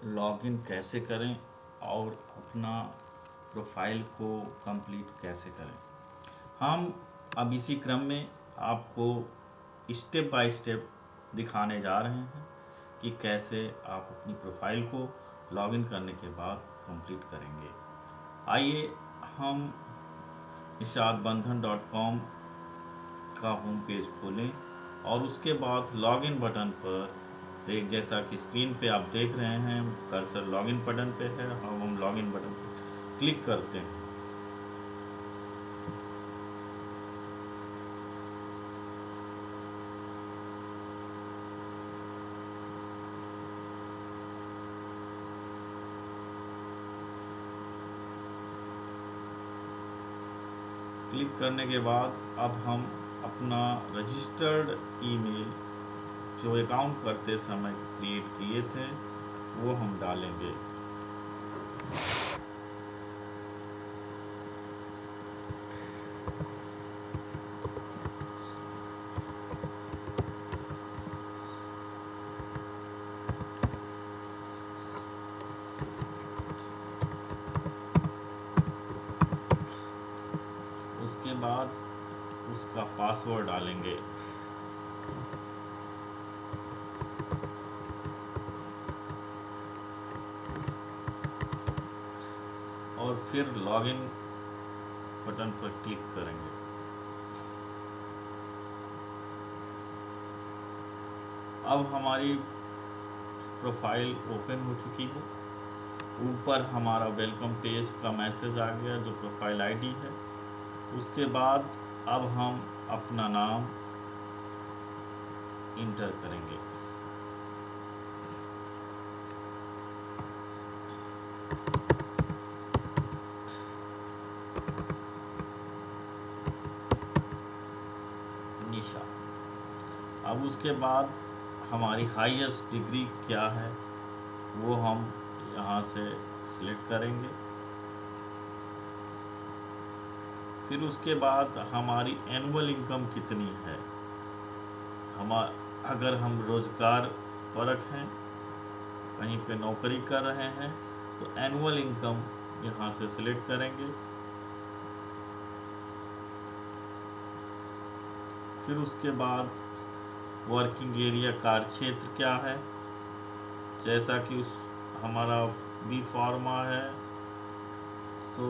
Login कैसे करें और अपना प्रोफाइल को कंप्लीट कैसे करें। हम अब इसी क्रम में आपको स्टेप बाय स्टेप दिखाने जा रहे हैं कि कैसे आप अपनी प्रोफाइल को लॉगिन करने के बाद कंप्लीट करेंगे। आइए हम nishaadbandhan.com का होम पेज खोलें और उसके बाद लॉगिन बटन पर देख, जैसा कि स्क्रीन पे आप देख रहे हैं कर्सर लॉगिन बटन पे है, हम लॉगिन बटन पर क्लिक करते हैं। क्लिक करने के बाद अब हम अपना रजिस्टर्ड ईमेल जो अकाउंट करते समय क्रिएट किए थे वो हम डालेंगे। उसके बाद उसका पासवर्ड डालेंगे। और फिर लॉगिन बटन पर क्लिक करेंगे। अब हमारी प्रोफाइल ओपन हो चुकी है। ऊपर हमारा वेलकम पेज का मैसेज आ गया जो प्रोफाइल आईडी है। उसके बाद अब हम अपना नाम इंटर करेंगे। निशा। अब उसके बाद हमारी हाईएस्ट डिग्री क्या है वो हम यहाँ से सिलेक्ट करेंगे। फिर उसके बाद हमारी एनुअल इनकम कितनी है। अगर हम रोजगार परक हैं, कहीं पे नौकरी कर रहे हैं, तो एनुअल इनकम यहाँ से सिलेक्ट करेंगे। फिर उसके बाद वर्किंग एरिया कार्य क्षेत्र क्या है, जैसा कि उस हमारा बी फार्मा है तो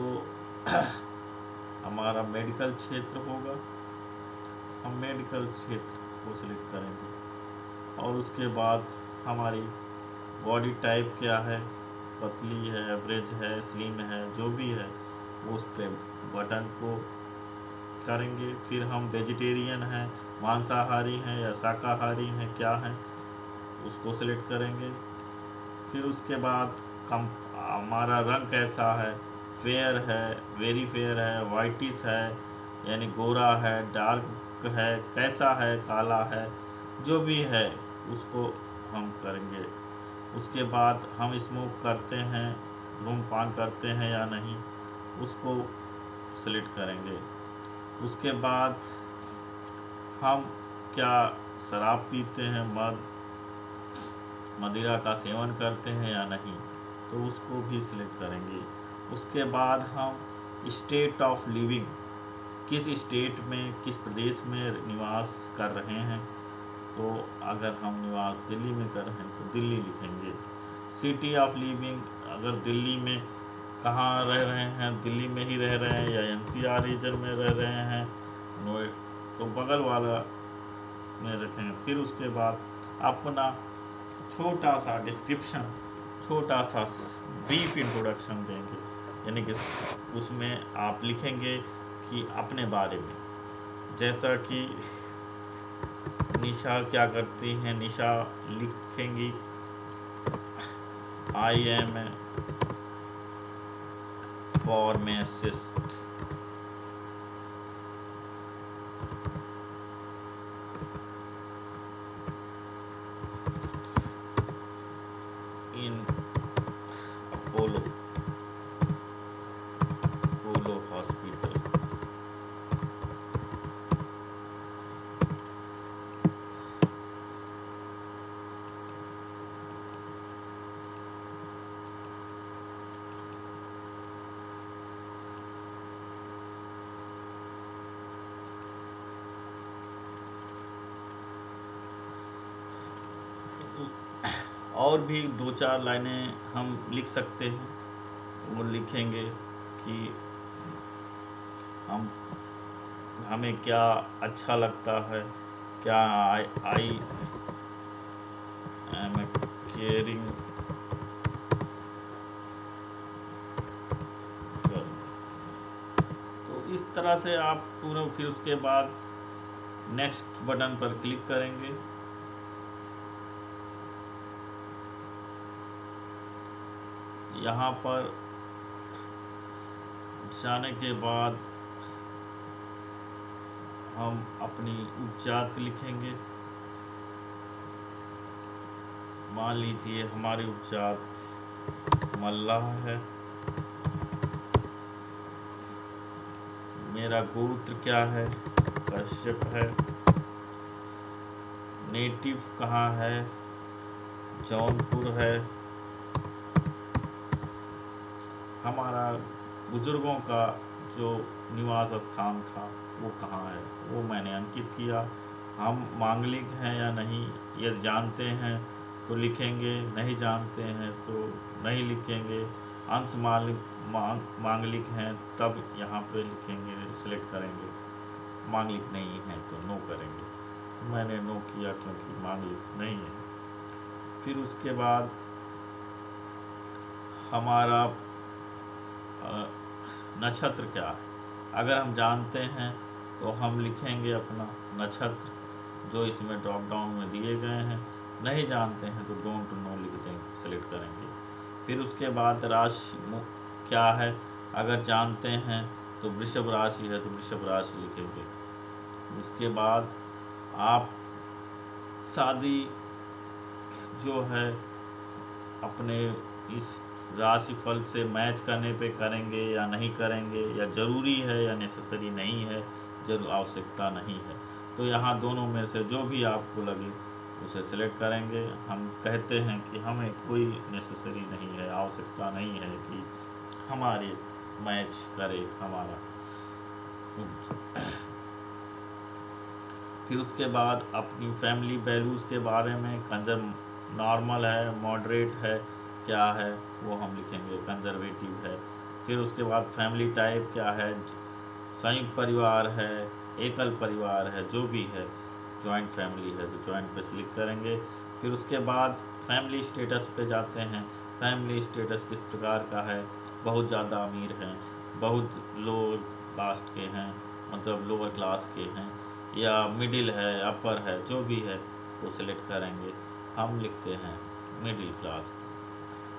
हमारा मेडिकल क्षेत्र होगा, हम मेडिकल क्षेत्र को सिलेक्ट करेंगे। और उसके बाद हमारी बॉडी टाइप क्या है, पतली है, एवरेज है, स्लिम है, जो भी है उस पे बटन को करेंगे। फिर हम वेजिटेरियन हैं, मांसाहारी हैं या शाकाहारी हैं, क्या हैं उसको सिलेक्ट करेंगे। फिर उसके बाद हमारा रंग कैसा है, फेयर है, वेरी फेयर है, वाइटिश है यानी गोरा है, डार्क है, कैसा है, काला है, जो भी है उसको हम करेंगे। उसके बाद हम स्मोक करते हैं, धूम्रपान करते हैं या नहीं, उसको सिलेक्ट करेंगे। उसके बाद हम क्या शराब पीते हैं, मदिरा का सेवन करते हैं या नहीं, तो उसको भी सिलेक्ट करेंगे। उसके बाद हम स्टेट ऑफ लिविंग, किस स्टेट में, किस प्रदेश में निवास कर रहे हैं, तो अगर हम निवास दिल्ली में कर रहे हैं तो दिल्ली लिखेंगे। सिटी ऑफ लिविंग, अगर दिल्ली में कहाँ रह रहे हैं, दिल्ली में ही रह रहे हैं या एनसीआर रीजन में रह रहे हैं, तो बगल वाला में रखेंगे। फिर उसके बाद अपना छोटा सा डिस्क्रिप्शन, छोटा सा ब्रीफ इंट्रोडक्शन देंगे, यानी कि उसमें आप लिखेंगे कि अपने बारे में, जैसा कि निशा क्या करती हैं, निशा लिखेंगी I am a pharmacist in Apollo hospital. और भी 2-4 लाइनें हम लिख सकते हैं। वो लिखेंगे कि हमें क्या अच्छा लगता है, क्या आई एम केयरिंग गर्ल। तो इस तरह से आप पूरा, फिर उसके बाद नेक्स्ट बटन पर क्लिक करेंगे। यहाँ पर जाने के बाद हम अपनी उपजाति लिखेंगे। मान लीजिए हमारी उपजाति मल्लाह है। मेरा गोत्र क्या है, कश्यप है। नेटिव कहाँ है, जौनपुर है। हमारा बुजुर्गों का जो निवास स्थान था वो कहाँ है, वो मैंने अंकित किया। हम मांगलिक हैं या नहीं, यदि जानते हैं तो लिखेंगे, नहीं जानते हैं तो नहीं लिखेंगे। अंश मांगलिक हैं तब यहाँ पे लिखेंगे, सिलेक्ट करेंगे। मांगलिक नहीं है तो नो करेंगे। मैंने नो किया क्योंकि मांगलिक नहीं है। फिर उसके बाद हमारा नक्षत्र क्या है, अगर हम जानते हैं तो हम लिखेंगे अपना नक्षत्र जो इसमें ड्रॉप डाउन में दिए गए हैं। नहीं जानते हैं तो डोंट नो लिख देंगे, सेलेक्ट करेंगे। फिर उसके बाद राशि क्या है, अगर जानते हैं तो वृषभ राशि है तो वृषभ राशि लिखेंगे। उसके बाद आप शादी जो है अपने इस राशिफल से मैच करने पे करेंगे या नहीं करेंगे, या ज़रूरी है या नेसेसरी नहीं है, जरूर आवश्यकता नहीं है। तो यहाँ दोनों में से जो भी आपको लगे उसे सेलेक्ट करेंगे। हम कहते हैं कि हमें कोई नेसेसरी नहीं है, आवश्यकता नहीं है कि हमारे मैच करे हमारा। फिर उसके बाद अपनी फैमिली वैल्यूज़ के बारे में, नॉर्मल है, मॉडरेट है, क्या है वो हम लिखेंगे, कंजर्वेटिव है। फिर उसके बाद फैमिली टाइप क्या है, संयुक्त परिवार है, एकल परिवार है, जो भी है, जॉइंट फैमिली है तो जॉइंट पे क्लिक करेंगे। फिर उसके बाद फैमिली स्टेटस पे जाते हैं। फैमिली स्टेटस किस प्रकार का है, बहुत ज़्यादा अमीर हैं, बहुत लोअर कास्ट के हैं, मतलब लोअर क्लास के हैं, या मिडिल है, अपर है, जो भी है वो सिलेक्ट करेंगे। हम लिखते हैं मिडिल क्लास।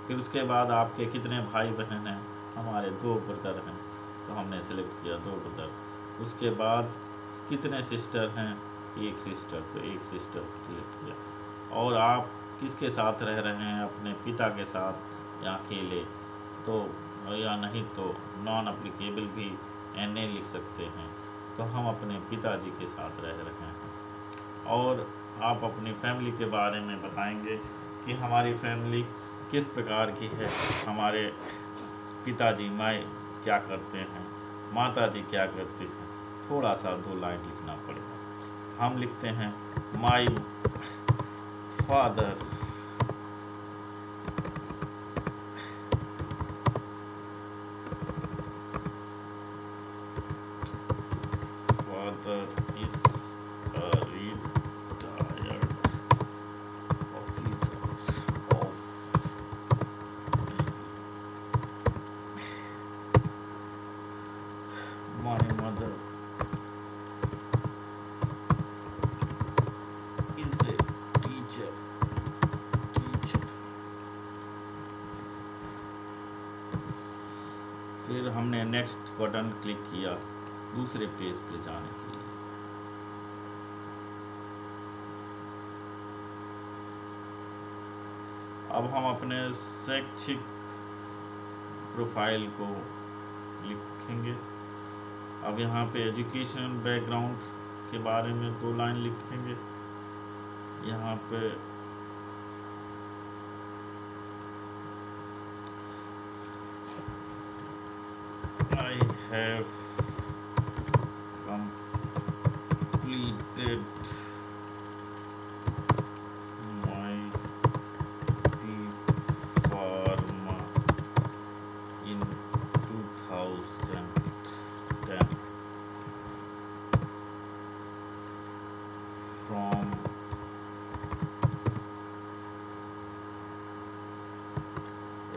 फिर उसके बाद आपके कितने भाई बहन हैं, हमारे 2 ब्रदर हैं तो हमने सेलेक्ट किया 2 ब्रदर। उसके बाद कितने सिस्टर हैं, 1 सिस्टर तो 1 सिस्टर सेलेक्ट किया। और आप किसके साथ रह रहे हैं, अपने पिता के साथ या अकेले, तो या नहीं तो नॉन अप्लीकेबल भी NA लिख सकते हैं। तो हम अपने पिताजी के साथ रह रहे हैं। और आप अपनी फैमिली के बारे में बताएंगे कि हमारी फैमिली किस प्रकार की है, हमारे पिताजी माँ क्या करते हैं, माताजी क्या करती हैं। थोड़ा सा 2 लाइन लिखना पड़ेगा। हम लिखते हैं my father is a retired officer of my mother is a teacher. फिर हमने नेक्स्ट बटन क्लिक किया दूसरे पेज पे जाने के लिए। अब हम अपने शैक्षिक प्रोफाइल को लिखेंगे। अब यहाँ पे एजुकेशन बैकग्राउंड के बारे में 2 लाइन लिखेंगे। यहाँ पे I have completed my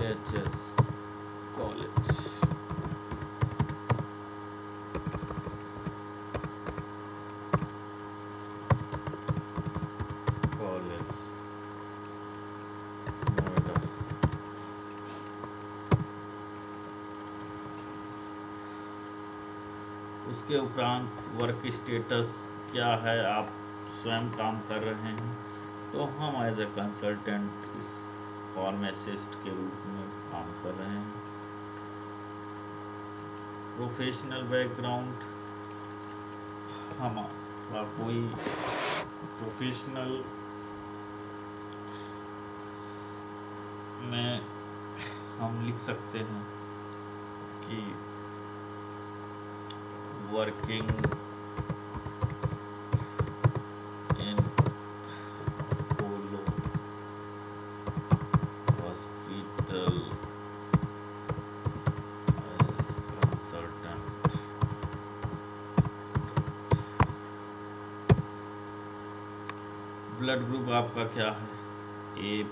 HS college. College Noida. उसके उपरांत वर्क स्टेटस क्या है, आप स्वयं काम कर रहे हैं तो हम एज ए कंसल्टेंट इस फार्मासिस्ट के रूप में काम कर रहे हैं। प्रोफेशनल बैकग्राउंड, हमारा कोई प्रोफेशनल में हम लिख सकते हैं कि working in Polo hospital as consultant. Blood group आपका क्या है, ए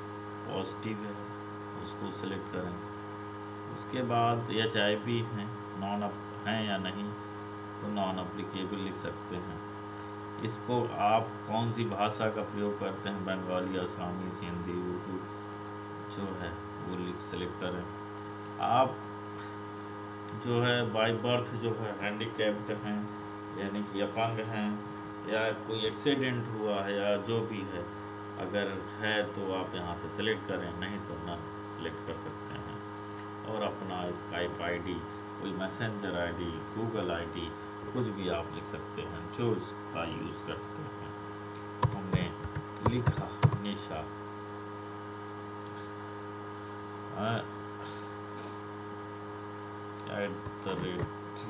पॉजिटिव है, उसको सिलेक्ट करें। उसके बाद HIV है, नॉन हैं या नहीं तो नॉन अप्लीकेबल लिख सकते हैं। इसको आप कौन सी भाषा का प्रयोग करते हैं, बंगाली, असमी, हिंदी, उर्दू जो है वो सेलेक्ट करें। आप जो है बाय बर्थ जो है हैंडीकैप्ड हैं यानी कि अपंग हैं, या कोई एक्सीडेंट हुआ है या जो भी है, अगर है तो आप यहाँ से सिलेक्ट करें, नहीं तो नन सिलेक्ट कर सकते हैं। और अपना स्काइप ID, कोई मैसेंजर ID, गूगल ID, कुछ भी आप लिख सकते हैं जो इसका यूज़ करते हैं। हमने लिखा निशा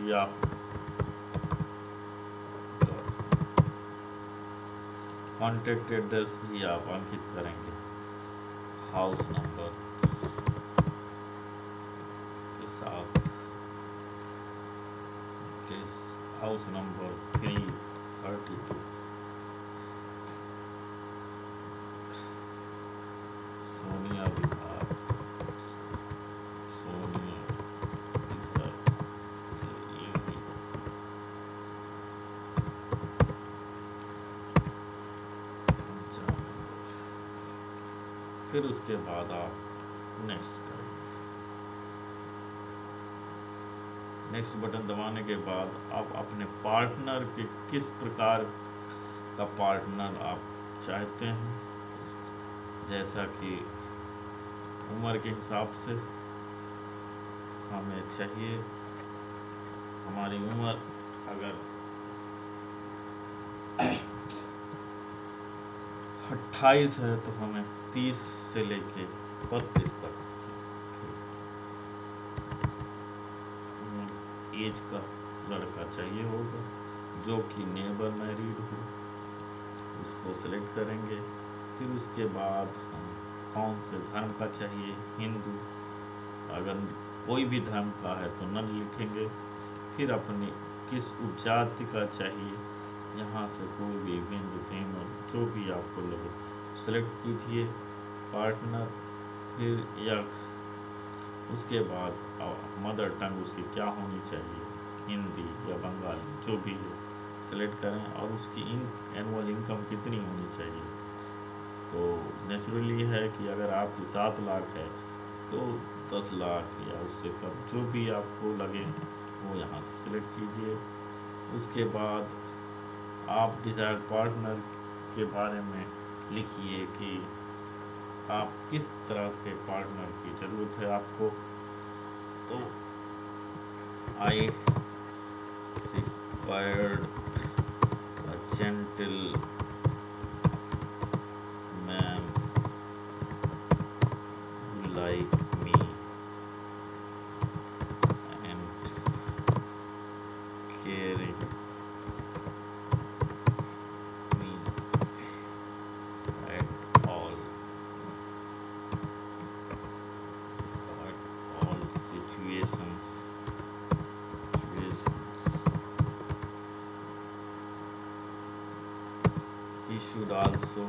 @yahoo। कॉन्टेक्ट एड्रेस भी आप अंकित करेंगे, हाउस नंबर के साथ, हाउस नंबर 332। सोनिया विभाग, सोनिया विभाग ये भी। फिर उसके बाद आप नेक्स्ट करें। नेक्स्ट बटन दबाने के बाद आप अपने पार्टनर के किस प्रकार का पार्टनर आप चाहते हैं, जैसा कि उम्र के हिसाब से हमें चाहिए, हमारी उम्र अगर 28 है तो हमें 30 से लेके 32 तक एज का लड़का चाहिए होगा, जो कि नेबर मैरिड हो, उसको सेलेक्ट करेंगे। फिर उसके बाद हम कौन से धर्म का चाहिए, हिंदू, अगर कोई भी धर्म का है तो नन लिखेंगे। फिर अपनी किस उपजाति का चाहिए, यहाँ से कोई भी हिंदू थीम जो भी आपको लगे सेलेक्ट कीजिए पार्टनर। फिर या उसके बाद मदर टंग उसकी क्या होनी चाहिए, हिंदी या बंगाली जो भी है सेलेक्ट करें, और उसकी एनुअल इनकम कितनी होनी चाहिए। तो नेचुरली है कि अगर आपकी 7 लाख है तो 10 लाख या उससे कम जो भी आपको लगे वो यहाँ से सिलेक्ट कीजिए। उसके बाद आप डिज़ायर्ड पार्टनर के बारे में लिखिए कि आप किस तरह के पार्टनर की ज़रूरत है आपको। तो I required a gentle man like me and caring me at all situations. He should also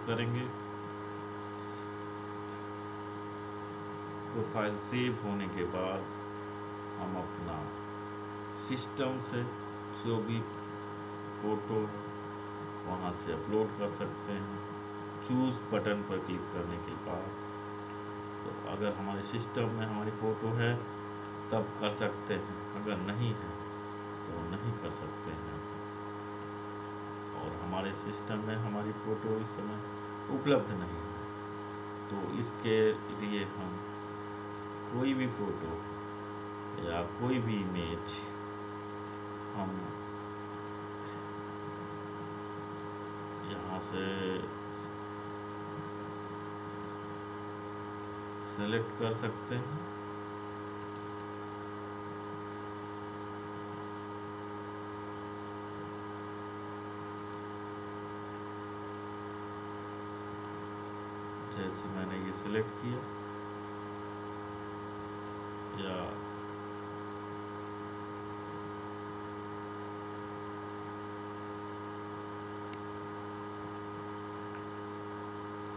करेंगे। प्रोफाइल सेव होने के बाद हम अपना सिस्टम से जो भी फ़ोटो वहाँ से अपलोड कर सकते हैं। चूज़ बटन पर क्लिक करने के बाद तो अगर हमारे सिस्टम में हमारी फ़ोटो है तब कर सकते हैं, अगर नहीं है तो नहीं कर सकते हैं। और हमारे सिस्टम में हमारी फ़ोटो इस समय उपलब्ध नहीं है, तो इसके लिए हम कोई भी फ़ोटो या कोई भी इमेज हम यहाँ से सेलेक्ट कर सकते हैं। जैसे मैंने ये सिलेक्ट किया या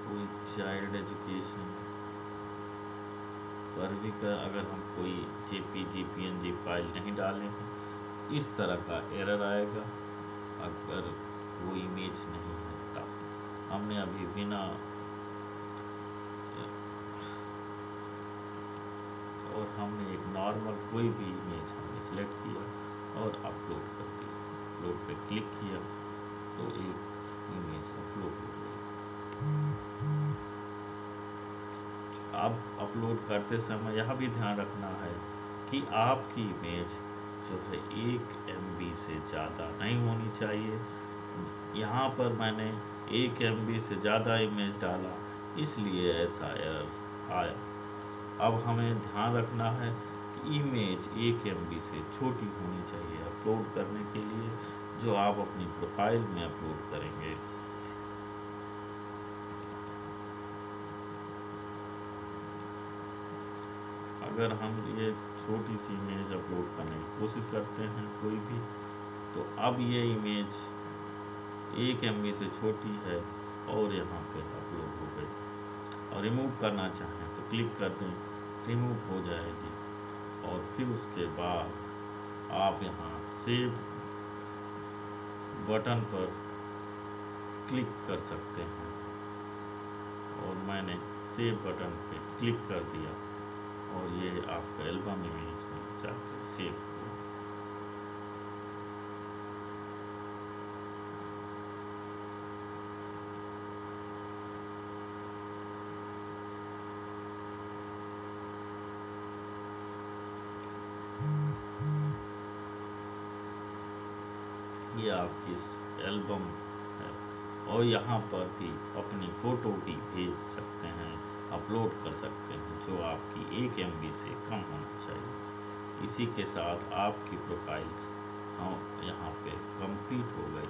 कोई चाइल्ड एजुकेशन पर भी अगर हम कोई जेपीजी पीएनजी फाइल नहीं डालें हैं, इस तरह का एरर आएगा। अगर वो इमेज नहीं है तब हमने अभी बिना और हमने एक नॉर्मल कोई भी इमेज हमने सेलेक्ट किया और अपलोड कर दिया। अपलोड पे क्लिक किया तो एक इमेज अपलोड हो गई। अब अपलोड करते समय यह भी ध्यान रखना है कि आपकी इमेज जो है 1 MB से ज़्यादा नहीं होनी चाहिए। यहाँ पर मैंने 1 MB से ज़्यादा इमेज डाला, इसलिए ऐसा एरर आया। अब हमें ध्यान रखना है कि इमेज 1 MB से छोटी होनी चाहिए अपलोड करने के लिए, जो आप अपनी प्रोफाइल में अपलोड करेंगे। अगर हम ये छोटी सी इमेज अपलोड करने की कोशिश करते हैं कोई भी, तो अब ये इमेज 1 MB से छोटी है और यहाँ पे अपलोड हो गई। और रिमूव करना चाहें तो क्लिक कर दें, रिमूव हो जाएगी। और फिर उसके बाद आप यहाँ सेव बटन पर क्लिक कर सकते हैं। और मैंने सेव बटन पे क्लिक कर दिया और ये आपका एल्बम इमेज में जाकर सेव हुआ। ये आपकी एल्बम है और यहाँ पर भी अपनी फ़ोटो भी भेज सकते हैं, अपलोड कर सकते हैं, जो आपकी 1 MB से कम होना चाहिए। इसी के साथ आपकी प्रोफाइल यहाँ पे कंप्लीट हो गई।